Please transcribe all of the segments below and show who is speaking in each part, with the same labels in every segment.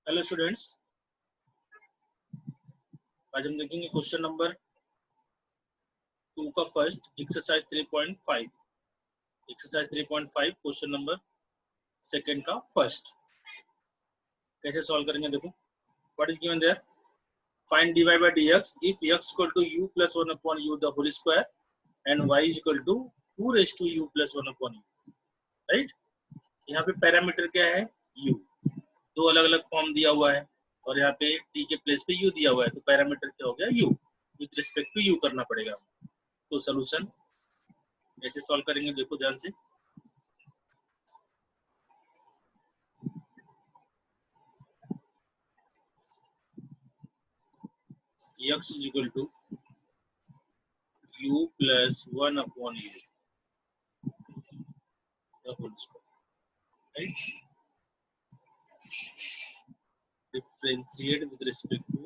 Speaker 1: Hello students, आज हम देखेंगे क्वेश्चन नंबर 2 का first exercise 3.5 question number second का फर्स्ट कैसे सॉल्व करेंगे। देखो what is given there, find dy by dx if x equal to u plus 1 upon u the whole square and y is equal to 2 raised to u plus 1 upon u, right. यहाँ पे parameter क्या है, u। दो अलग अलग form दिया हुआ है और यहाँ पे t के प्लेस पे u दिया हुआ है, तो पैरामीटर क्या हो गया, u। With respect to u करना पड़ेगा। तो सॉल्यूशन ऐसे सॉल्व करेंगे, देखो ध्यान से। x is equal to u plus 1 upon u the whole square, right? Differentiate with respect to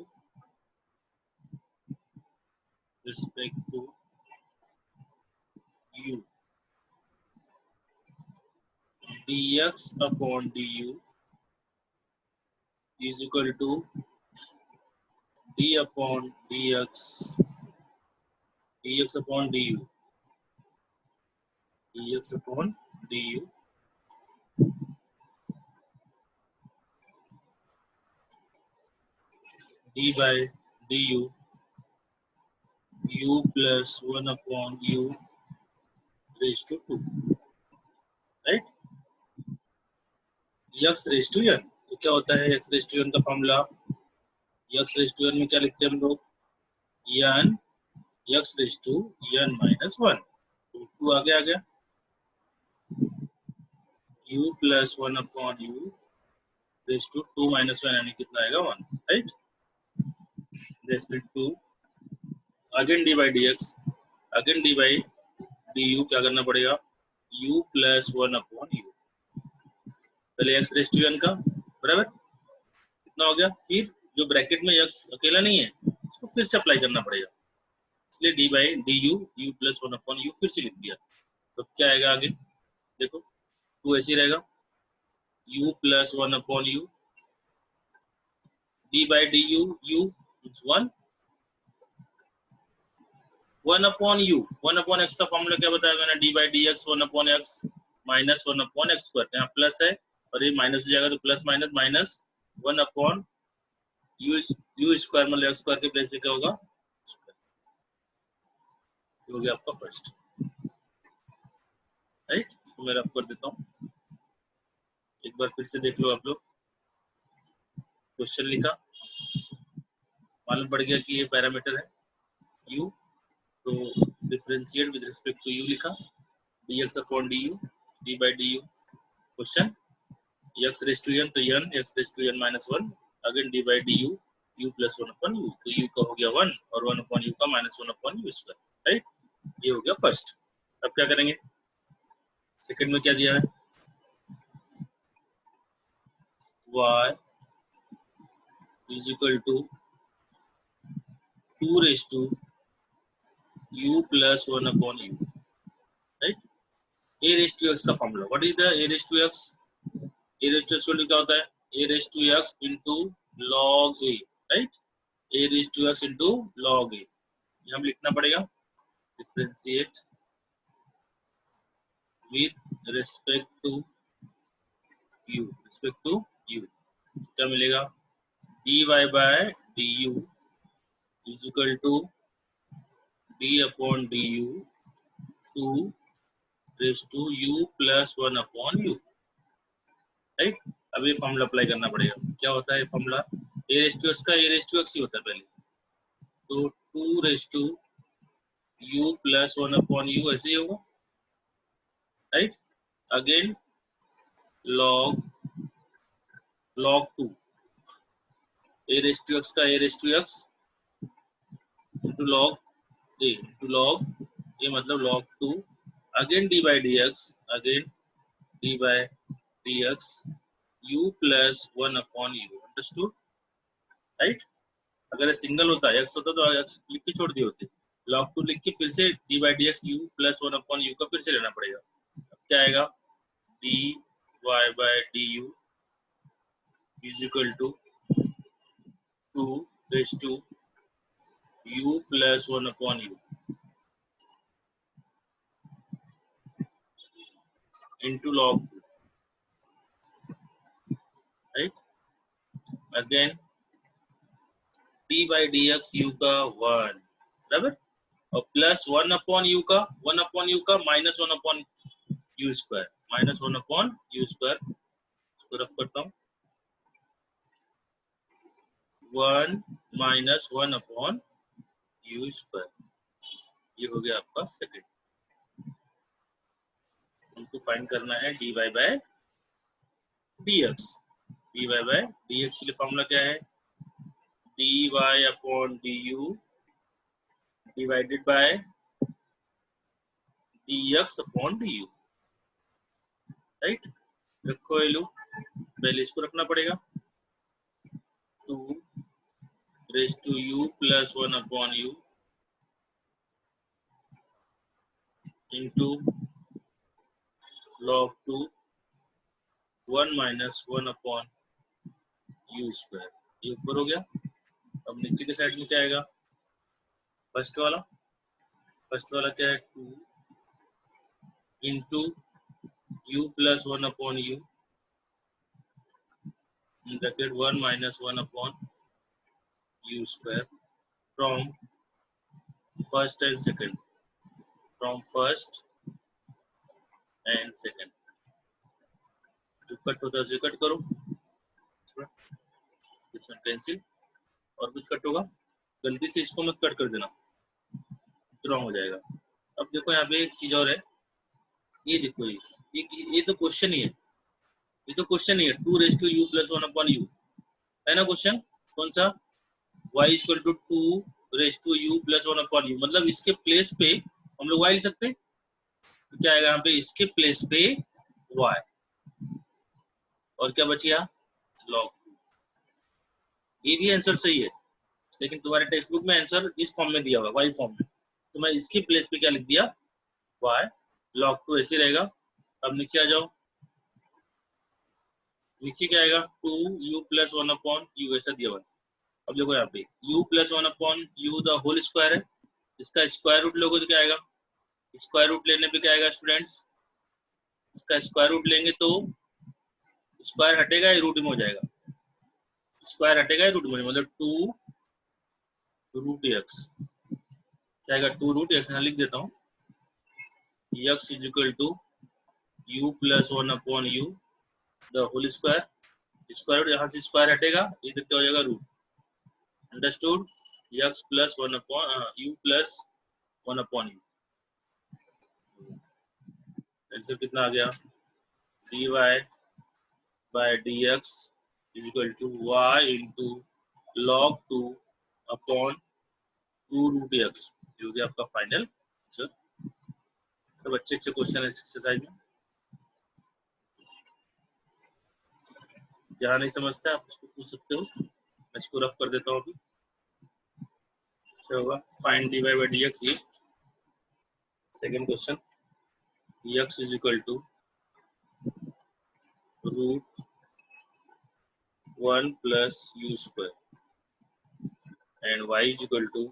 Speaker 1: u. dx upon du is equal to d upon dx upon du d by du u plus 1 upon u raised to 2, right? x raised to n, तो क्या होता है x raised to n का formula. x raised to n में क्या लिखते हैं हम लोग, n x raised to n minus 1, तो 2 आगे आ गया, u plus 1 upon u raised to 2 minus 1 यानी कितना आएगा 1, right. Respect to again d by d x, again d by d u, क्या करना पड़ेगा, u प्लस 1 अपॉन u। पहले x रेस टू n का बराबर कितना हो गया, फिर जो ब्रैकेट में x अकेला नहीं है इसको फिर से अप्लाई करना पड़ेगा, इसलिए D by d you you plus 1 upon you फिर से लिख दिया। तो क्या आएगा आगे, देखो 2 ऐसे ही रहेगा, u plus 1 upon U D by d you you 1 upon you, 1 upon x का फॉर्मूला क्या बताया मैंने, D by d x 1 upon x minus 1 upon x square, यहाँ प्लस है और ये माइनस हो जाएगा, तो plus minus minus 1 upon you square, मतलब एक्स स्क्वायर के प्लेस पे क्या होगा, ये हो गया आपका फर्स्ट, राइट। इसको मैं रफ कर देता हूँ, एक बार फिर से देख लो आप लोग। क्वेश्चन लिखा, मालूम पड़ गया कि ये पैरामीटर है u, तो differentiate with respect to u लिखा, dx upon du d by du। Question x raise to n, तो n x raise to n minus 1 again d by du u plus 1 upon u, तो u का हो गया 1 और 1 upon u का minus 1 upon u square, right. ये हो गया फर्स्ट। अब क्या करेंगे, सेकंड में क्या दिया है, y is equal to 2 raise to u plus 1 upon u, right. a raise to x का formula, what is the a raise to x, a raise to x क्या होता है, a raise to x into log a, right. a raise to x into log a, ये हम लिखना पड़ेगा, differentiate with respect to u, क्या मिलेगा, dy by du is equal to d upon du 2 raise to u plus 1 upon u, right. अब ये formula apply करना पड़ेगा, क्या होता है formula, a raise to x का a रेज टू x ही होता है पहले, तो 2 raise to u plus 1 upon u ऐसे ही होगा, right. Again log 2 a raise to x का a raise to x into log a into log a मतलब log 2 again d by dx, again d by dx u plus 1 upon u, understood, right. अगर single होता x होता तो x लिख के छोड़ दिए होते, log 2 लिख के फिर से d by dx u plus 1 upon u का फिर से लेना पड़ेगा। अब क्या आएगा, dy by du is equal to 2 raised to u plus 1 upon u into log 2, right? Again d by dx u का 1 बराबर और प्लस 1 अपॉन u का minus 1 upon u square minus 1 upon u square इसको rough करता हूँ 1 minus 1 upon u square ये हो गया आपका सेकंड। हमको फाइंड करना है dy by dx। dy by dx के लिए फॉर्मूला क्या है dy upon du divided by dx upon du, right. रखो ये लो, पहले इसको रखना पड़ेगा 2 raise to u plus 1 upon u into log 2 1 minus 1 upon u square. ये ऊपर हो गया। अब नीचे के साइड में क्या आएगा फर्स्ट वाला क्या है 2 into u plus 1 upon u bracket 1 minus 1 upon u square from first and second जो कट होता है उसे कट करो, इसमें पेंसिल और कुछ कट होगा, गलती से इसको मत कट कर देना, रॉन्ग हो जाएगा। अब देखो यहाँ पे एक चीज और है, ये देखो ये तो क्वेश्चन ही है, ये तो क्वेश्चन ही है 2 raise to u plus 1 upon u है ना क्वेश्चन। कौन सा y equal to 2 raise to u plus 1 upon u, मतलब इसके प्लेस पे हम लोग y लिख सकते हैं। तो क्या आएगा यहाँ पे इसके प्लेस पे y और क्या बचिया log 2। ये भी आंसर सही है, लेकिन तुम्हारे टेक्स्ट बुक में आंसर इस फॉर्म में दिया हुआ y फॉर्म में, तो मैं इसके प्लेस पे क्या लिख दिया y log 2 ऐसे रहेगा। अब नीचे आ जाओ, नीचे क्या आएगा 2u प्लस 1 अपॉन u ऐसा दिया हुआ है। अब देखो यहाँ पे u plus 1 upon u the whole square है, इसका स्क्वायर रूट लोगे तो क्या आएगा, स्क्वायर रूट लेने पे क्या आएगा स्टूडेंट्स, इसका स्क्वायर रूट लेंगे तो स्क्वायर हटेगा या रूट में हो जाएगा, स्क्वायर हटेगा या रूट में, मतलब 2 रूट एक्स क्या आएगा 2 रूट एक्स। यहाँ लिख देता हूँ x is equal to u plus 1 upon u the whole square, square root यहाँ से स्क्वायर हटेगा, इधर क्या हो जाएगा root, understood. x plus 1 upon u plus 1 upon u, answer कितना आ गया dy by dx is equal to y into log 2 upon 2 root x, जो कि आपका फाइनल आंसर। सब अच्छे क्वेश्चन है एक्सरसाइज में, जहाँ नहीं समझता आप उसको पूछ सकते हो, मैं इसको रफ कर देता हूँ अभी। क्या होगा फाइंड dy बाय dx, ये second question, x is equal to root 1 plus u square and y is equal to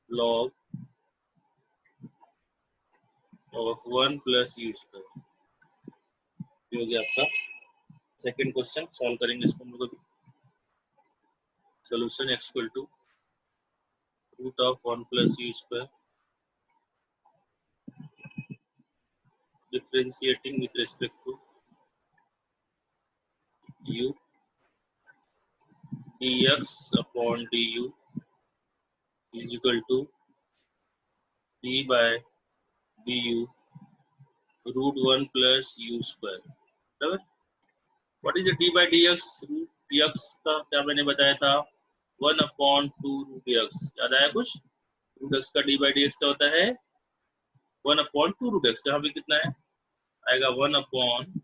Speaker 1: log of 1 plus u square. ये हो गया आपका सेकंड क्वेश्चन। सॉल्व करेंगे इसको हम लोग। Solution x equal to root of 1 plus u square differentiating with respect to u dx upon du is equal to d by du root 1 plus u square, बराबर। What is d by dx, root dx का क्या मैंने बताया था 1 upon 2 root dx, याद आया कुछ। Root x का d बाय dx क्या होता है 1 अपॉन 2 रूट x, यहाँ पे कितना है आएगा 1 upon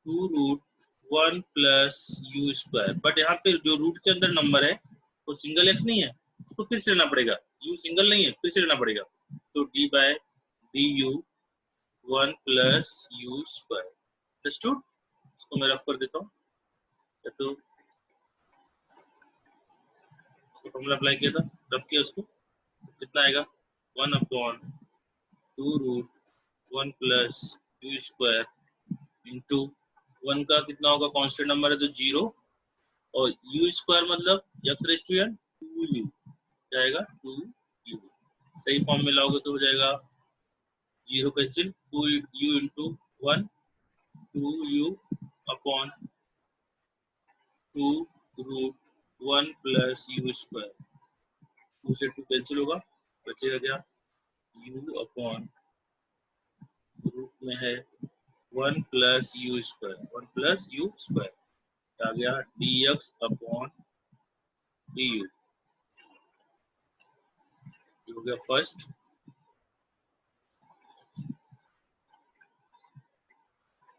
Speaker 1: 2 root 1 plus u square, but यहाँ पे जो रूट के अंदर नंबर है वो सिंगल x नहीं है, उसको फिर से लेना पड़ेगा, u सिंगल नहीं है फिर से लेना पड़ेगा, तो d by du 1 plus u square, understood. इसको मैं रफ कर देता हूँ, तो फॉर्मूला अप्लाई किया था, रफ किया उसको, कितना आएगा 1/2√1 प्लस यू स्क्वायर इंटू 1 का कितना होगा, कांस्टेंट नंबर है तो 0, और यू स्क्वायर मतलब x raise to n 2u जाएगा 2u। सही फॉर्म में लाओगे तो हो जाएगा 0 cancel, 2u into 1 2u upon 2√1 plus u square, 2 से 2 कैंसिल होगा, बचेगा क्या u अपॉन रूट में है 1 plus u square, 1 plus u square आ गया dx अपॉन du। हो गया फर्स्ट।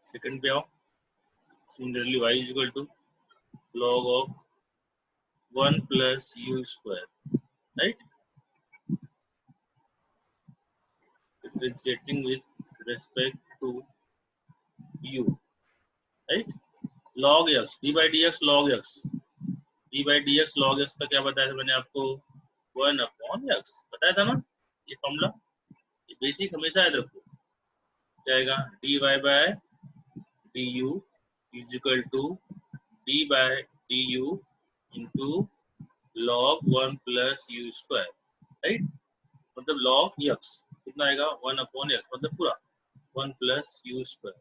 Speaker 1: सेकंड पे आओ, similarly y is equal to log of 1 plus u square, right? Differentiating with respect to u, right? log x d by dx log x, d by dx log x का क्या बताया था मैंने आपको, 1 upon x बताया था ना, ये फॉर्मूला, ये बेसिक हमेशा याद रखो, जाएगा dy by du is equal to d by du into log 1 plus u square, right? मतलब log x कितना आएगा 1 अपॉन x, मतलब पूरा 1 plus u square,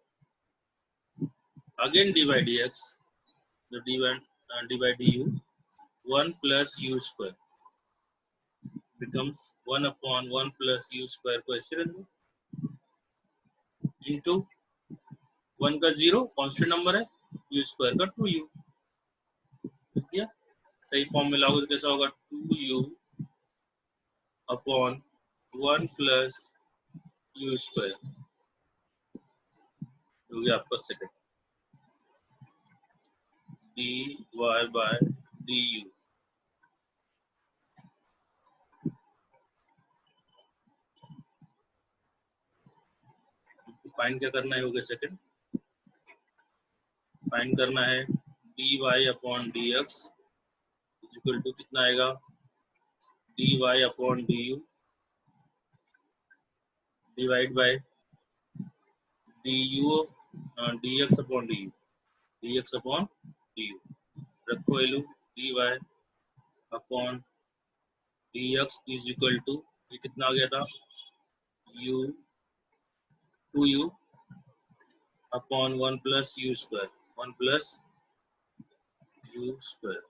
Speaker 1: again d by d x, D by d you 1 plus u square becomes 1 upon 1 plus u square को ऐसे रख दो, into 1 का 0 कांस्टेंट नंबर है, u स्क्वायर का 2u, ठीक है। सही फॉर्म में लागू तो कैसा होगा 2u अपॉन 1 प्लस यू स्क्वायर, हो गया आपका second dy by du। Find क्या करना है, हो गया सेकंड, फाइंड करना है dy अपॉन dx इक्वल टू कितना आएगा dy upon du divide by du dx upon du, dx upon du, रखो वैल्यू dy अपॉन dx इज इक्वल टू, ये कितना आ गया था u 2u अपॉन 1 plus u square, 1 plus u square,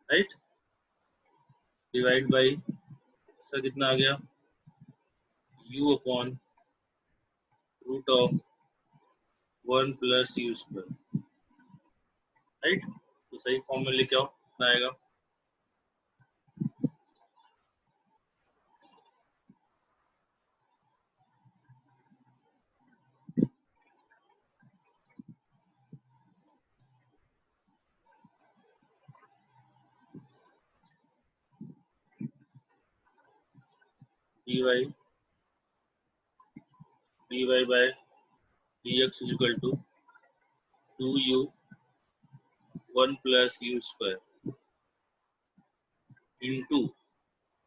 Speaker 1: right, divide by sir कितना आ गया u upon root of 1 plus u square, right. तो सही फॉर्म में लेके आओ, कितना आएगा dy by dx is equal to 2u 1 plus u square into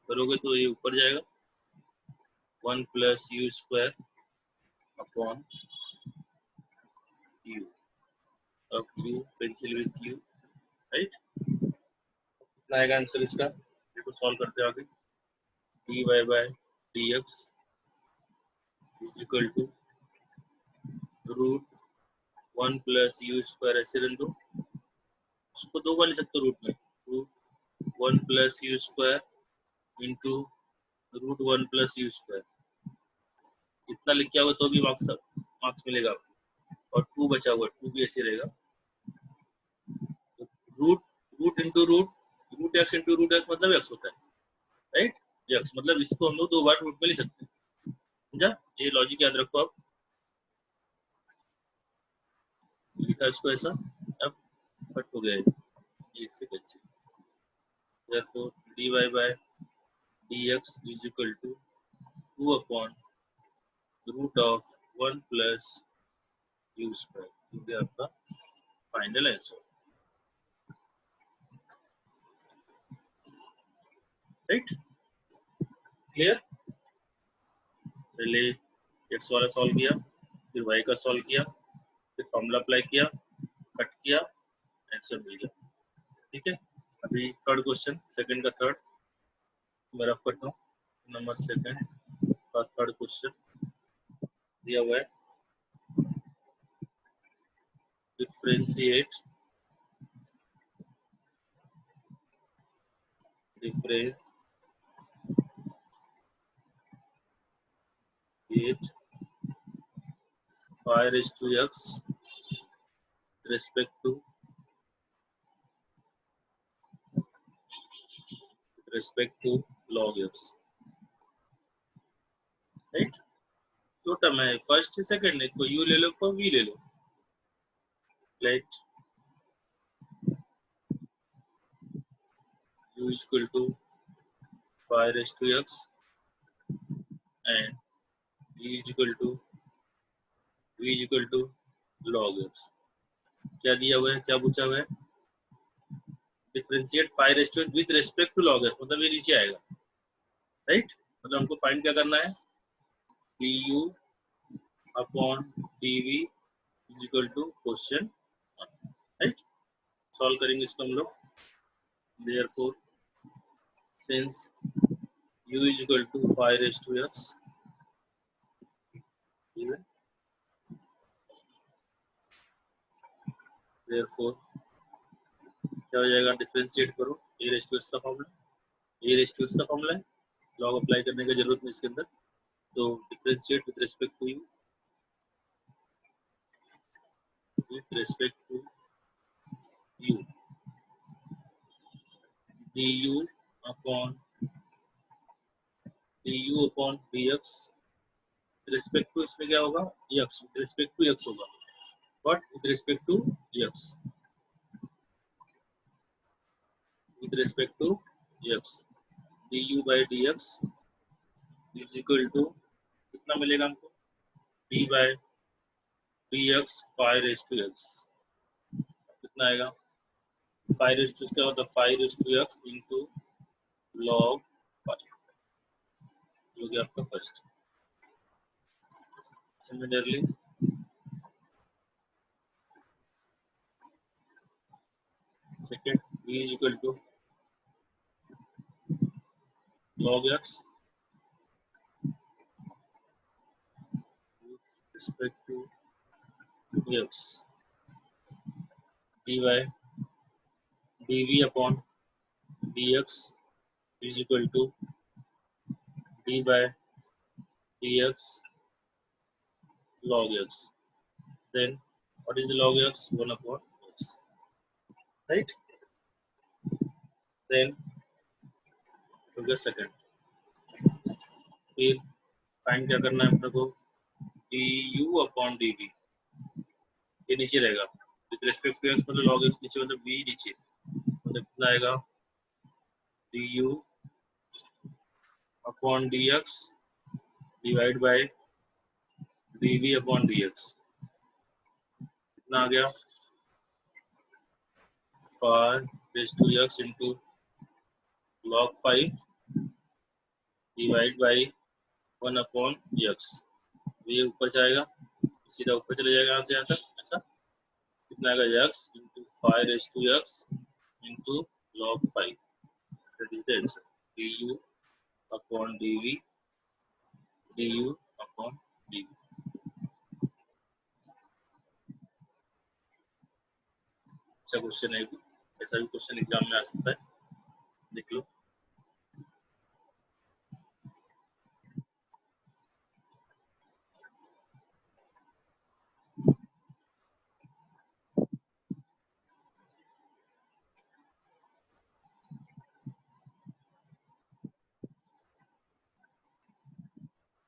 Speaker 1: करोगे तो ये ऊपर जाएगा 1 plus u square upon u, अब u pencil with u, right. कितना आएगा आंसर इसका, देखो सॉल्व करते हैं आगे, dy by dx is equal to root 1 plus u square, ऐसे रन दो, उसको दो बार ले सकते हो रूट में, root 1 plus u square into root 1 plus u square, इतना लिख के आओगे तो भी मार्क्स मिलेगा आपको, और 2 बचा हुआ 2 भी ऐसे रहेगा, root root into root x into root x मतलब एक्स होता है, राइट, एक्स मतलब इसको हम लोग दो बार रूट में ले सकते हैं, समझा, ये लॉजिक याद रखो आप, लिखा इसको ऐसा, अब कट हो गया ये इससे कैसे, therefore dy by dx is equal to 2 upon root of 1 plus u square, ये आपका फाइनल आंसर। Right, clear. पहले एक्स वाला सॉल्व किया, फिर वाई का सॉल्व किया, फिर फॉर्मूला अप्लाई किया, कट किया, आंसर मिल गया। ठीक है, अभी थर्ड क्वेश्चन, सेकंड का थर्ड मैं रफ करता हूँ। नंबर सेकंड का थर्ड क्वेश्चन दिया हुआ है, differentiate five raise to x respect to log x, right. दो टर्म है, फर्स्ट सेकंड, एक को u ले लो, को v ले लो। Let u is equal to 5 raised to x and v is equal to log x। क्या दिया हुआ है, क्या पूछा हुआ है, differentiate 5 raised to x with respect to log x, मतलब ये नीचे आएगा, राइट। मतलब हमको फाइंड क्या करना है, du अपॉन dv is equal to question, right. Solve करेंगे इसको हम लोग। Therefore, since u is equal to 5 raised to x, even therefore क्या हो जाएगा, डिफरेंशिएट करो, a raised to x का formula, a raised to x का फॉर्मूला है, लॉग अप्लाई करने की जरूरत नहीं इसके अंदर, तो differentiate with respect to u, with respect to u, du अपॉन dx, रिस्पेक्ट टू इसमें क्या होगा, x, रिस्पेक्ट टू x होगा, but with respect to x, with respect to x, du by dx is equal to कितना मिलेगा हमको, d by dx 5 raised to x, कितना आएगा, 5 raised to, क्या होता है 5 raised to x into log 5, हो गया आपका first. Similarly second, v is equal to log x with respect to x, dy dv upon dx is equal to d by dx log x, then what is the log x, 1 upon x, right। then हो गया second. फिर find क्या करना है अपने को, du अपॉन dv, ये नीचे रहेगा, विद रिस्पेक्ट टू x मतलब log x नीचे, मतलब v नीचे, मतलब कितना आएगा, du अपॉन dx divide by dv upon dx, कितना आ गया, 5 raised to x into log 5 divide by 1 upon x, ये ऊपर जाएगा, सीधा ऊपर चले जाएगा यहाँ से यहाँ तक, ऐसा कितना आएगा, x into 5 raised to x into log 5, that is the answer, du upon dv, du upon dv। अच्छा क्वेश्चन है, ऐसा भी क्वेश्चन एग्जाम में आ सकता है, देख लो।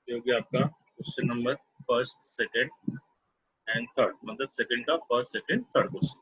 Speaker 1: क्योंकि आपका question number first, second and third, मतलब सेकंड का फर्स्ट, सेकंड, थर्ड क्वेश्चन।